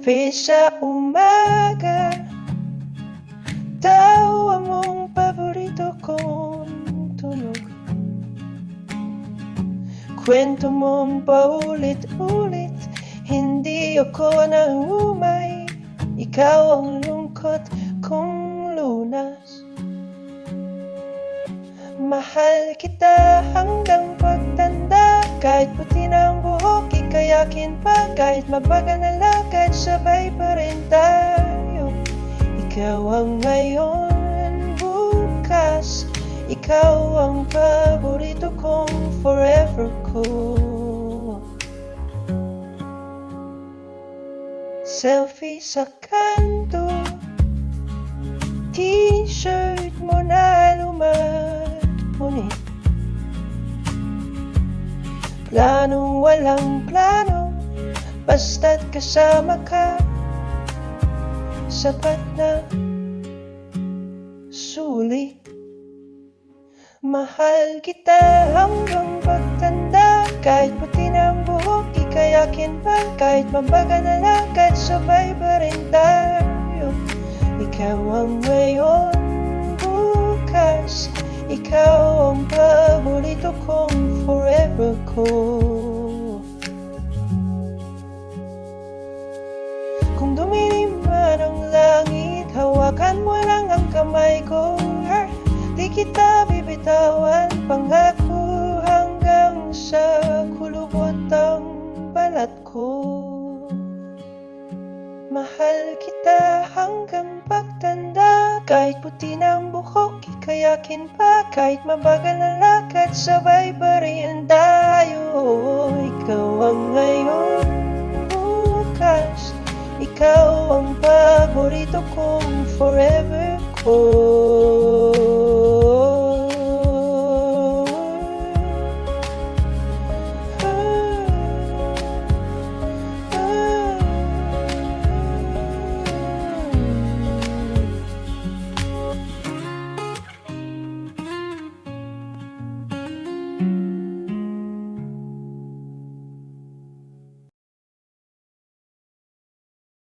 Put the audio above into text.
kape sa umaga, tawa mong paborito kong tunog, kwento mong paulit-ulit, hindi ako naumay, ikaw ang lungkot kong lunas. Mahal kita hanggang pagtanda, kahit puti na ang buhok, ikayakin pa, kahit mabagal na lakad, sabay pa rin tayo. Ikaw ang ngayon, bukas, ikaw ang paborito kong forever ko. Selfie sa kanto, t-shirt mo na lumangunit, planong walang plano, basta't kasama ka, sapat na sulit. Mahal kita hanggang pagtanda, kahit puti na ang buhok, ikayakin pa, kahit mabagal na lakad, sabay pa rin tayo. Ikaw ang ngayon, bukas, ikaw ang paborito kong forever ko. Kung dumilim man ang langit, hawakan mo lang ang kamay ko. Di kita bibitawan, pangako hanggang sa kulubot ang balat ko. Mahal kita hanggang pagtanda, kahit puti na ang buhok, ikayakin pa, kahit mabagal na lakad, sabay pa rin tayo. Ikaw ang ngayon, bukas, ikaw ang paborito kong forever ko.